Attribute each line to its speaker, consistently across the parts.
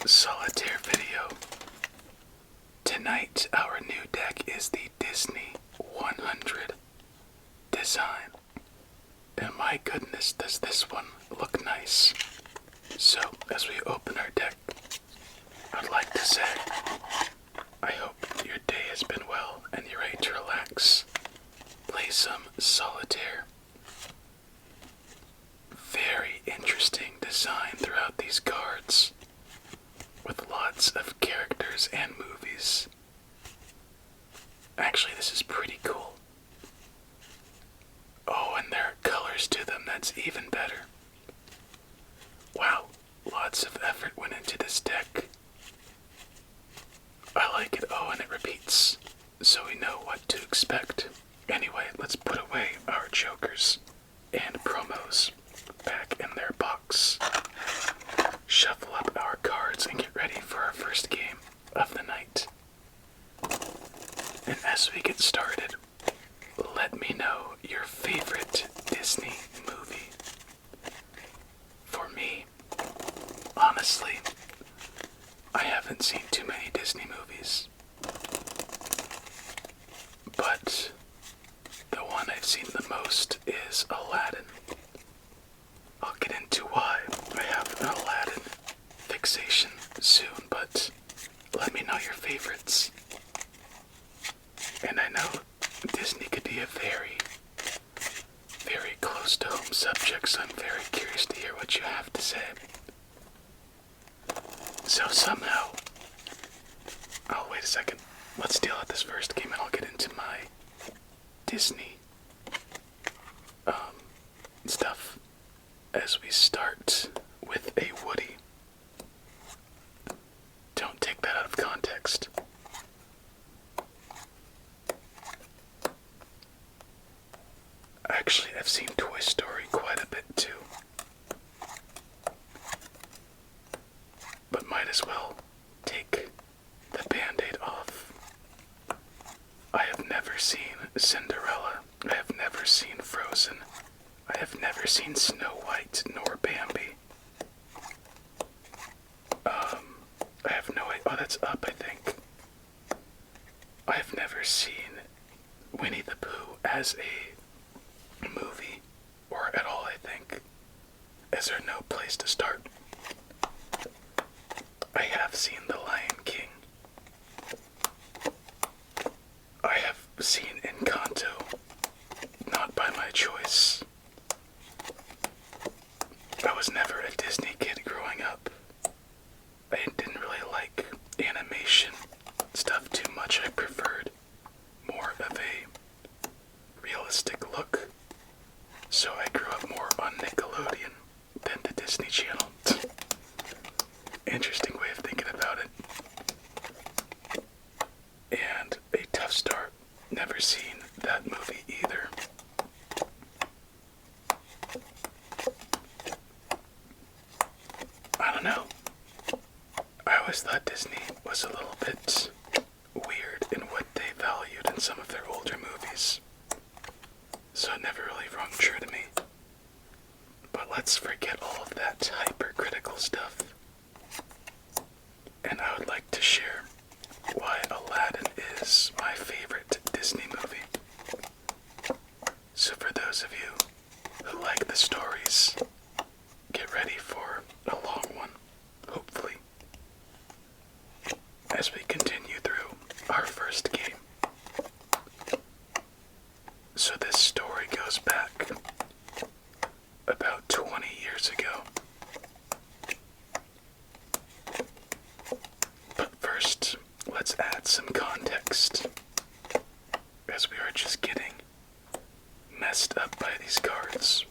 Speaker 1: Solitaire video. Tonight, our new deck is the Disney 100 design. And my goodness, does this one look nice. So, as we open our deck, I'd like to say, I hope your day has been well and you're ready to relax. Play some Solitaire. Very interesting design throughout these cards, with lots of characters and movies. Actually, this is pretty cool. Oh, and there are colors to them, that's even better. Wow, lots of effort went into this deck. I like it. Oh, and it repeats, so we know what to expect. Anyway, let's put away our jokers and promos back in their box. Shuffle up our cards and get ready for our first game of the night. And as we get started, let me know your favorite Disney movie. For me, honestly, I haven't seen too many Disney movies. But the one I've seen the most is Aladdin. I'll get into why I have an Aladdin fixation soon, but let me know your favorites. And I know Disney could be a very, very close to home subject, so I'm very curious to hear what you have to say. So somehow, oh wait a second, let's deal with this first game and I'll get into my Disney stuff as we start with a Woody. Don't take that out of context. Actually, I've seen Toy Story quite a bit too. But might as well take the Band-Aid off. I have never seen Cinderella. I have never seen Frozen. I have never seen Snow White nor Bambi. I have no idea. Oh, that's Up, I think. I have never seen Winnie the Pooh as a movie, or at all, I think. Is there no place to start? I have seen The Lion King. I have seen Encanto, not by my choice. I was never a Disney kid growing up. I didn't really like animation stuff too much. I preferred more of a realistic look. So I grew up more on Nickelodeon than the Disney Channel. Interesting way of thinking about it. And a tough start. Never seen that movie either. I don't know. I always thought Disney was a little bit weird in what they valued in some of their older movies. So it never really rung true to me. But let's forget all of that hypercritical stuff. And I would like to share why Aladdin is my favorite Disney movie. So for those of you who like the stories, get ready for a long one, hopefully, as we continue through our first game. So this story goes back about 20 years ago. But first, let's add some context, as we are just getting messed up by these cards.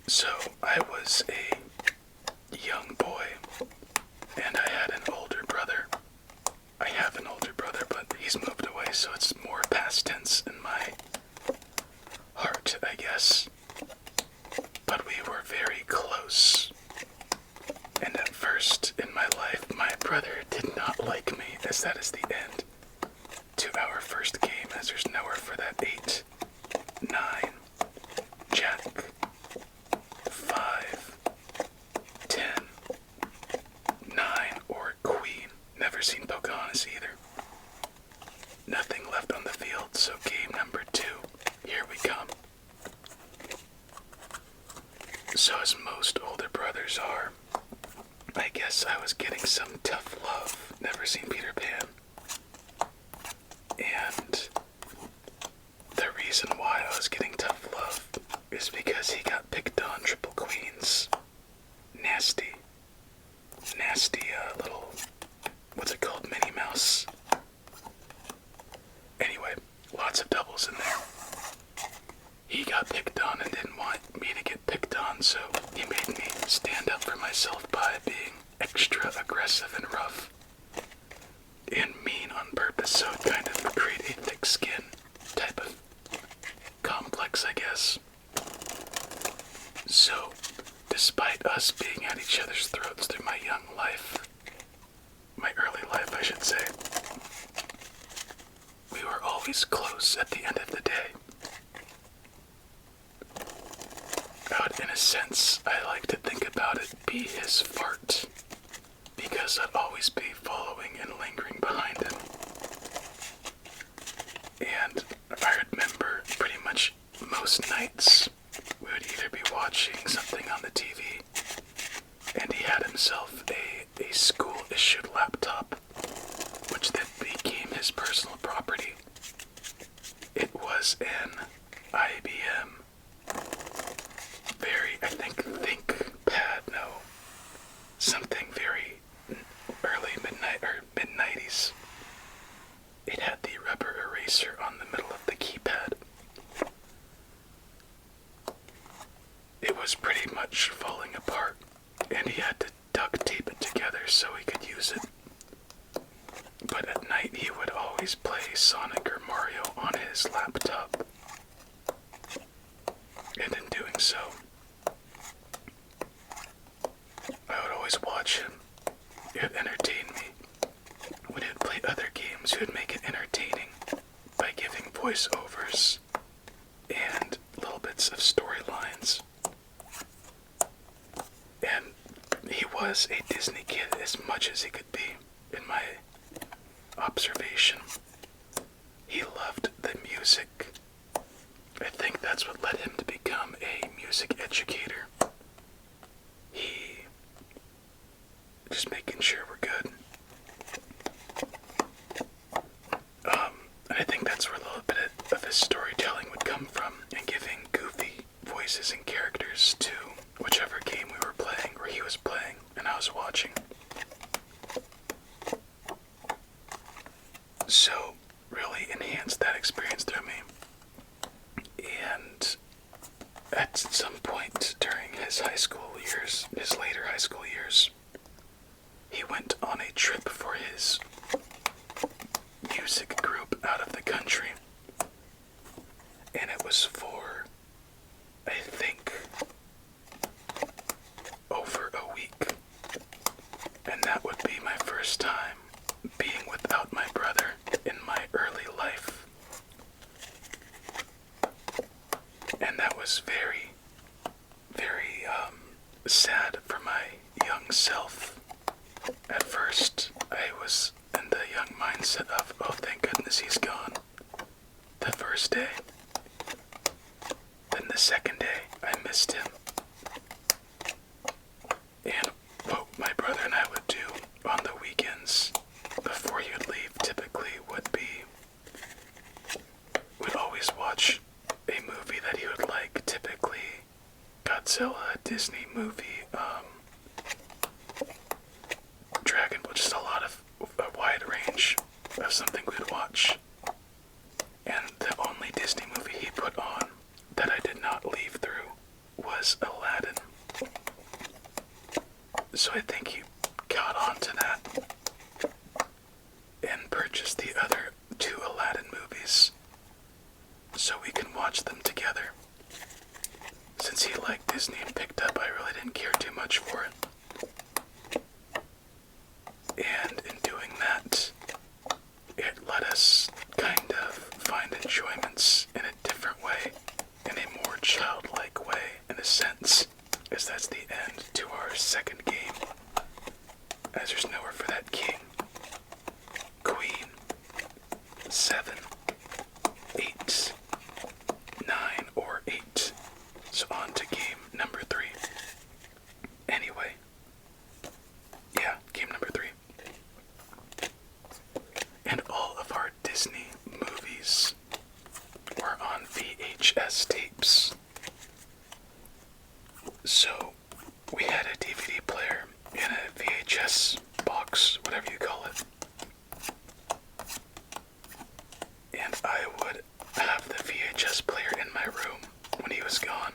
Speaker 1: So, I was a young boy, and I had an older brother. I have an older brother, but he's moved away, so it's more past tense in my heart, I guess. But we were very close. And at first in my life, my brother did not like me, as that is the end to our first game, as there's nowhere for that 8, 9, Jack, 5, nothing left on the field, so game number 2, here we come. So as most older brothers are, I guess I was getting some tough love. Never seen Peter Pan. And the reason why I was getting tough love is because he got picked on triple queens. Nasty, little, what's it called, Minnie Mouse. Anyway, lots of doubles in there. He got picked on and didn't want me to get picked on, so he made me stand up for myself by being extra aggressive and rough and mean on purpose, so it kind of create a thick skin type of complex, I guess. So, despite us being at each other's throats through my young life, my early life I should say, we were always close at the end of the day. But in a sense, I like to think about it be his fart, because I'd always be following and lingering behind him. And I remember pretty much most nights we would either be watching something on the TV, and he had himself a school-issued laptop, which then became his personal property. It was an IBM, something very early mid-90s. It had the rubber eraser on the middle of the keypad. It was pretty much falling apart, and he had to duct tape it together so he could use it. But at night he would always play Sonic or Mario on his laptop. And in doing so, I would always watch him. It would entertain me. When he would play other games, he would make it entertaining by giving voiceovers and little bits of storylines. And he was a Disney kid as much as he could be, in my observation. He loved the music. I think that's what led him to become a music educator. He just making sure we're good. And I think that's where a little bit of his storytelling would come from, and giving goofy voices and characters to whichever game we were playing, or he was playing, and I was watching. So, really enhanced that experience through me. And at some point during his high school years, his later high school years, he went on a trip for his music group out of the country. And it was for, I think, over a week. And that would be my first time being without my brother in my early life. And that was very, very sad for my young self. At first, I was in the young mindset of, oh, thank goodness he's gone. The first day. Then the second day, I missed him. And what my brother and I would do on the weekends before he would leave typically would be, we'd always watch a movie that he would like, typically Godzilla, Disney movie, Dragon Ball, just a wide range of something we'd watch. And the only Disney movie he put on that I did not leave through was Aladdin. So I think he caught on to that and purchased the other 2 Aladdin movies so we can watch them together. Since he liked Disney and picked up, I really didn't care too much for it. And in doing that, it let us kind of find enjoyments in a different way, in a more childlike way, in a sense, as that's the end to our second game, as there's nowhere for that king, queen, 7, 8, 9, or 8. So on to game number 3. Anyway, yeah, game number 3. And all of our Disney movies were on VHS tapes. So we had a DVD player in a VHS box, whatever you call it. And I would have the VHS player in my room when he was gone.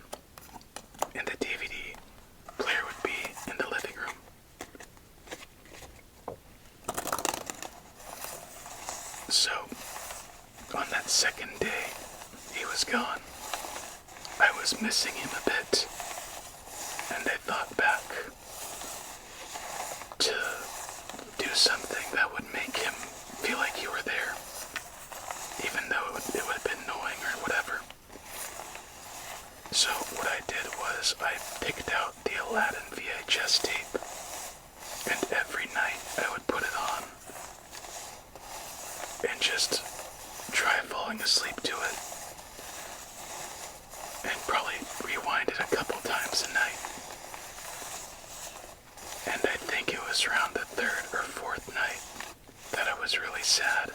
Speaker 1: And the DVD player would be in the living room. So, on that second day he was gone, I was missing him a bit. And I thought back to do something that would make him feel like you were there, even though it would have been annoying or whatever. So what I did was I picked out the Aladdin VHS tape, and every night I would put it on and just try falling asleep to it, and probably rewind it a couple times a night. And I think it was around the 3rd or 4th night that I was really sad,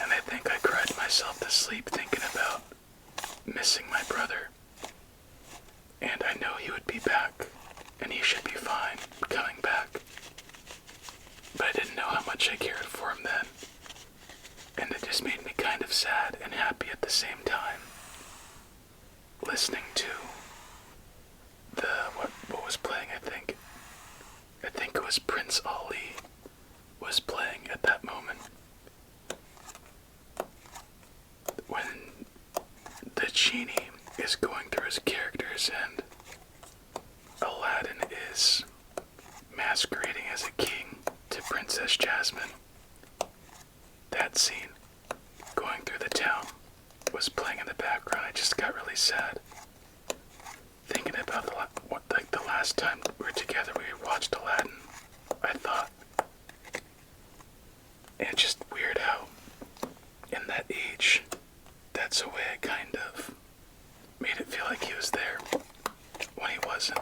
Speaker 1: and I think I cried myself to sleep thinking about missing my brother. And I know he would be back, and he should be fine coming back. But I didn't know how much I cared for him then, and it just made me kind of sad and happy at the same time, listening to what was playing. I think it was Prince Ali was playing at that moment, when the genie is going through his characters and Aladdin is masquerading as a king to Princess Jasmine. That scene, going through the town, was playing in the background. I just got really sad, thinking about the last time we were together, we watched Aladdin. I thought, and it's just weird how, in that age, that's a way I kind of made it feel like he was there when he wasn't.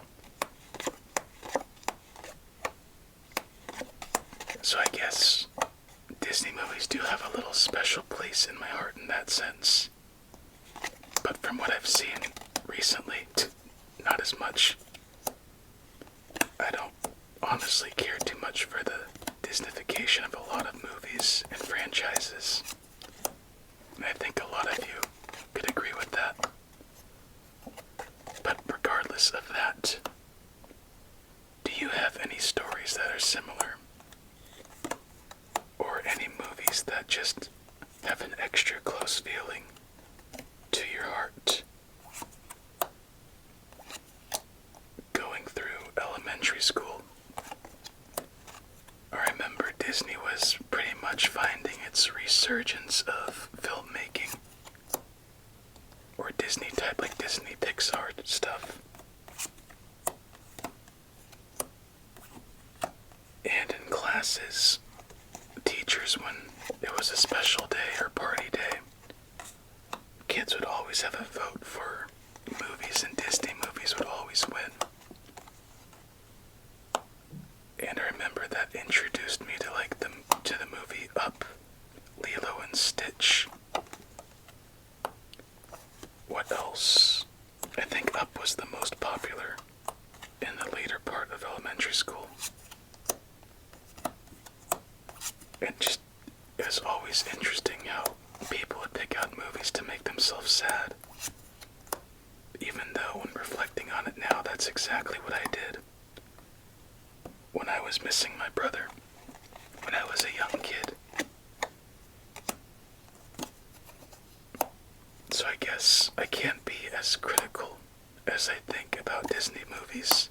Speaker 1: So I guess Disney movies do have a little special place in my heart in that sense. But from what I've seen recently, not as much. I don't honestly care too much for the Disneyfication of a lot of movies and franchises. And I think a lot of you could agree with that. But regardless of that, do you have any stories that are similar? Or any movies that just have an extra close feeling to your heart? Going through elementary school, I remember Disney was pretty much finding its resurgence of filmmaking, or Disney type, like Disney Pixar stuff. And in classes, teachers, when it was a special day or party day, kids would always have a vote for movies, and Disney movies would always win. And I remember that introduced me to to the movie Up, Lilo and Stitch. What else? I think Up was the most popular in the later part of elementary school. And just, it was always interesting how people would pick out movies to make themselves sad. Even though, when reflecting on it now, that's exactly what I did when I was missing my brother, when I was a young kid. So I guess I can't be as critical as I think about Disney movies,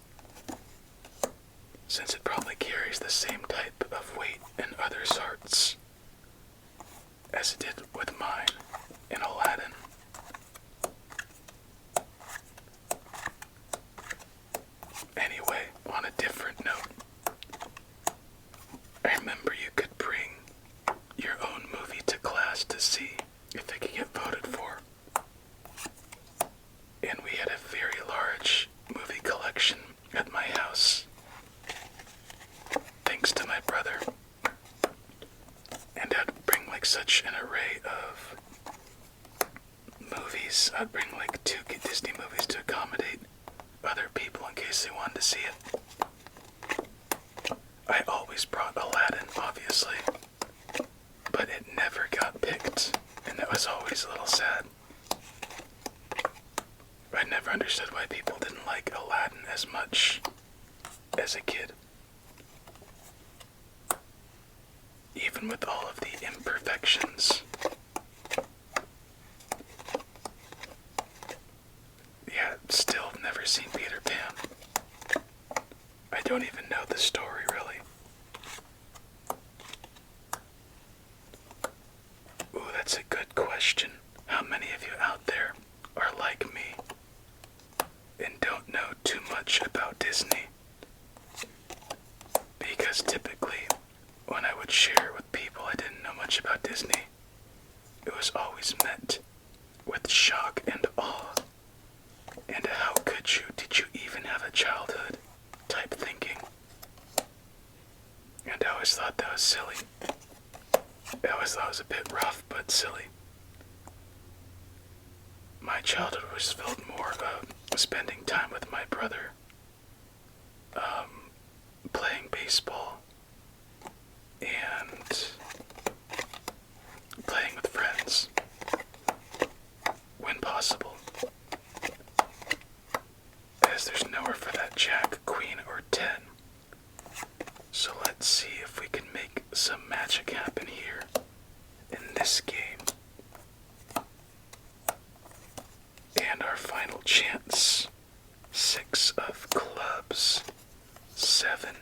Speaker 1: since it probably carries the same type of weight in others' hearts as it did with mine in Aladdin. Anyway, on a different note, I remember you could bring your own movie to class asked to see if it could get voted for. And we had a very large movie collection at my house, thanks to my brother. And I'd bring like such an array of movies. I'd bring like 2 Disney movies to accommodate other people in case they wanted to see it. I always brought Aladdin, obviously, but it never got picked, and that was always a little sad. I never understood why people didn't like Aladdin as much as a kid. Even with all of the imperfections. Yeah, still never seen Peter Pan. I don't even know the story, really. Ooh, that's a good question. How many of you out there are like me and don't know too much about Disney? Because typically, when I would share with people I didn't know much about Disney, it was always met with shock and awe. And how could you, did you even have a childhood type thinking? And I always thought that was silly. I always thought it was a bit rough, but silly. My childhood was filled more of spending time with my brother, playing baseball, and playing with friends, when possible. As there's nowhere for that jack, queen, or 10. So let's see if we can make some magic happen here in this game. And our final chance. 6 of clubs. 7,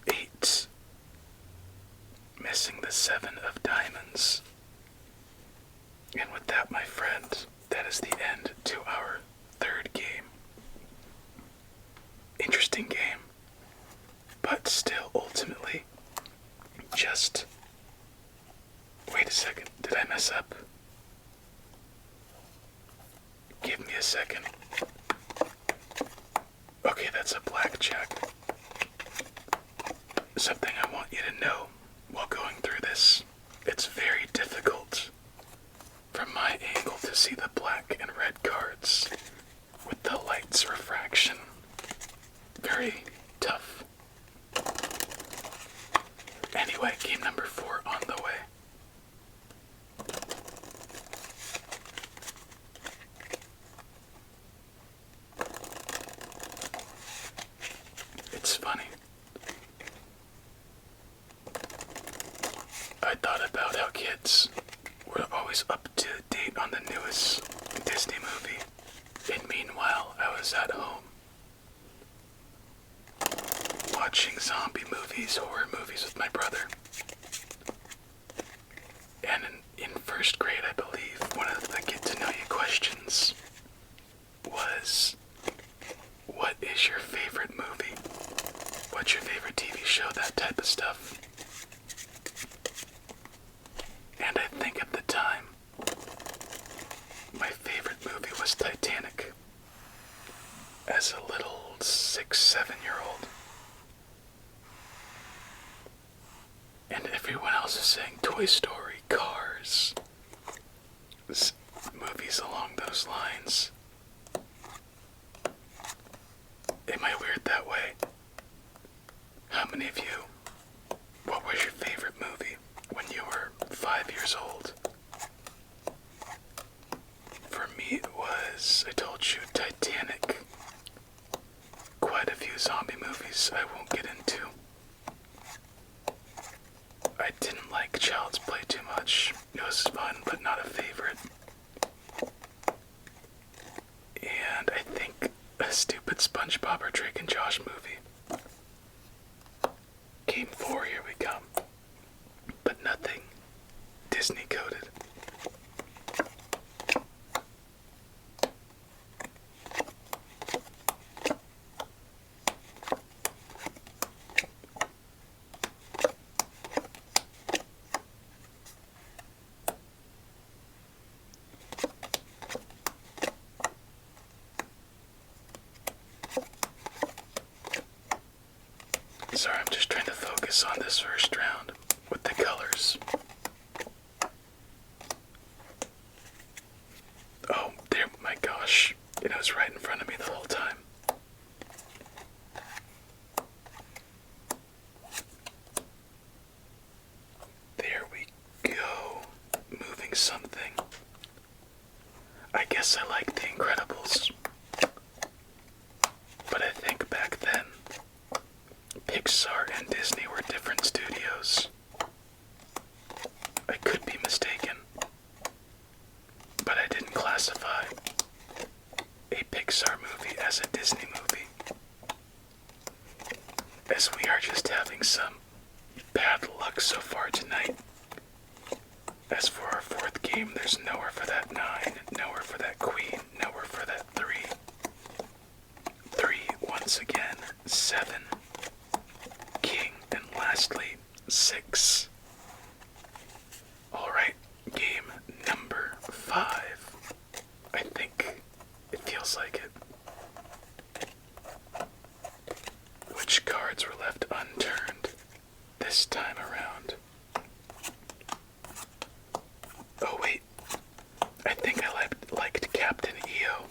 Speaker 1: 8. Missing the 7 of diamonds. And with that, my friend, that is the end to our 3rd game. Interesting game, but still ultimately just... Wait a second, did I mess up? Give me a second. Okay, that's a blackjack. Something I want you to know while going through this, it's very difficult from my angle to see the black and red cards with the light's refraction. Very tough. Anyway, game number 4 on the way. It's funny. I thought about how kids were always up to date on the newest Disney movie, and meanwhile I was at home watching zombie movies, horror movies with my brother. And in 1st grade, I believe, one of the get-to-know-you questions was, what is your favorite movie? What's your favorite TV show? That type of stuff. And I think at the time, my favorite movie was Titanic. As a little 6, 7-year-old. And everyone else is saying Toy Story, Cars, movies along those lines. Am I weird that way? How many of you, what was your favorite movie when you were 5 years old? For me it was, I told you, Titanic. Quite a few zombie movies I won't get into. I didn't like Child's Play too much. It was fun, but not a favorite. And I think a stupid SpongeBob or Drake and Josh movie. Game 4, here we come. But nothing Disney coded. just trying to focus on this first round with the colors. Oh, there, my gosh. It was right in front of me the whole time. There we go. Moving something. I guess I like The Incredibles. But I think back then, Pixar and Disney were different studios. I could be mistaken, but I didn't classify a Pixar movie as a Disney movie. As we are just having some bad luck so far tonight. As for our fourth game, there's nowhere for that 9, nowhere for that queen, nowhere for that 3. 3 once again, 7, king, and lastly, 6. Alright, game number 5. I think it feels like it. Which cards were left unturned this time around? Oh wait, I think I liked Captain EO.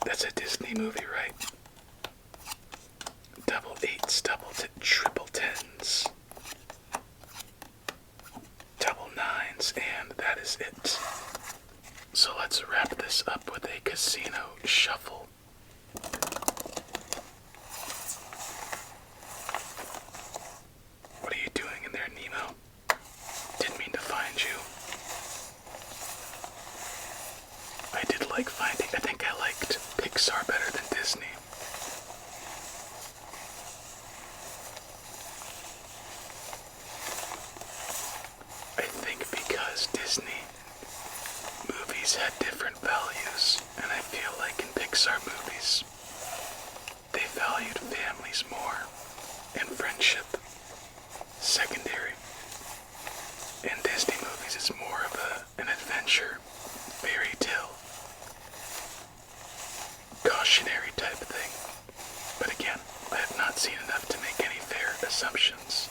Speaker 1: That's a Disney movie, right? Double 8s, triple 10s, double 9s, and that is it. So let's wrap this up with a casino shuffle. What are you doing in there, Nemo? Didn't mean to find you. I did like finding, I think I liked Pixar better than Disney. I think because Disney movies had different values, and I feel like in Pixar movies, they valued families more, and friendship secondary. In Disney movies, it's more of an adventure, fairy tale, cautionary type thing. But again, I have not seen enough to make any fair assumptions.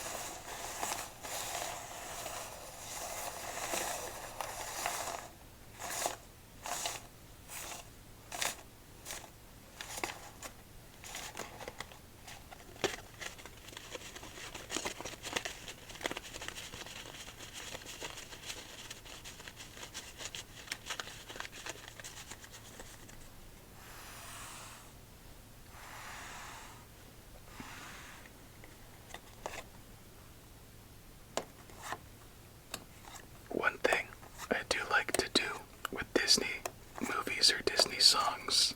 Speaker 1: One thing I do like to do with Disney movies or Disney songs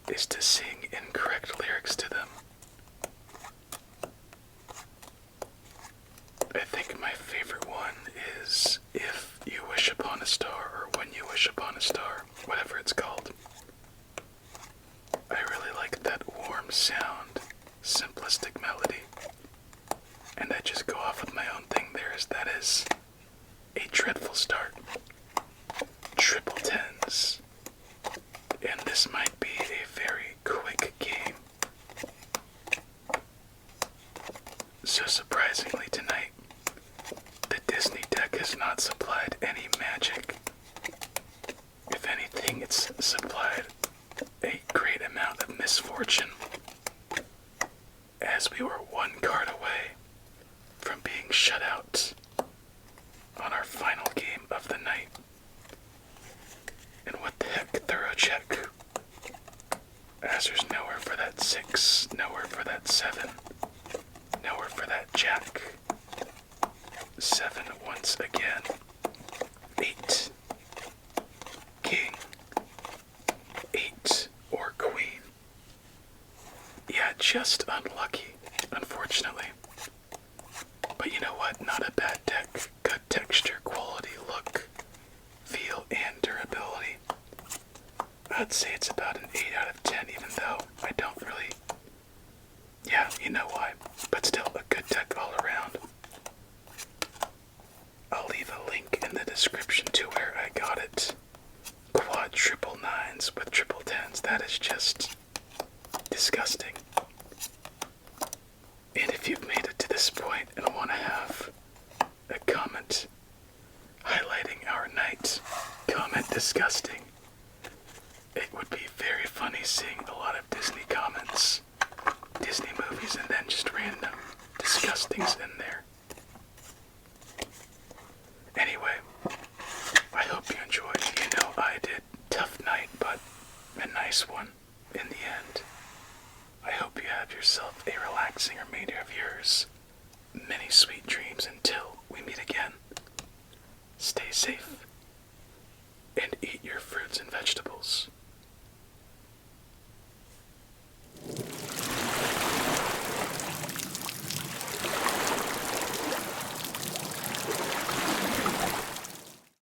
Speaker 1: is to sing incorrect lyrics to them. I think my favorite one is If You Wish Upon a Star, or When You Wish Upon a Star, whatever it's called. I really like that warm sound, simplistic melody, and I just go off with my own thing there, as that is a dreadful start. Triple 10s. And this might be a very quick game. So surprisingly tonight, the Disney deck has not supplied any magic. If anything, it's supplied a great amount of misfortune, as we were one card away from being shut out on our final game of the night. And what the heck, thorough check. As there's nowhere for that 6, nowhere for that 7, nowhere for that jack. 7 once again. 8. King. 8 or queen. Yeah, just unlucky, unfortunately. But you know what? Not a bad deck. Good texture, quality, look, feel, and durability. I'd say it's about an 8 out of 10, even though I don't really... Yeah, you know why. But still, a good deck all around. I'll leave a link in the description to where I got it. Quad triple 9s with triple 10s. That is just disgusting. It if you've made it to this point and want to have a comment highlighting our night, comment disgusting. It would be very funny seeing a lot of Disney comments, Disney movies, and then just random disgustings in there. Anyway, I hope you enjoyed. You know I did. Tough night, but a nice one in the end. I hope you have yourself a relaxing remainder of yours. Many sweet dreams until we meet again. Stay safe and eat your fruits and vegetables.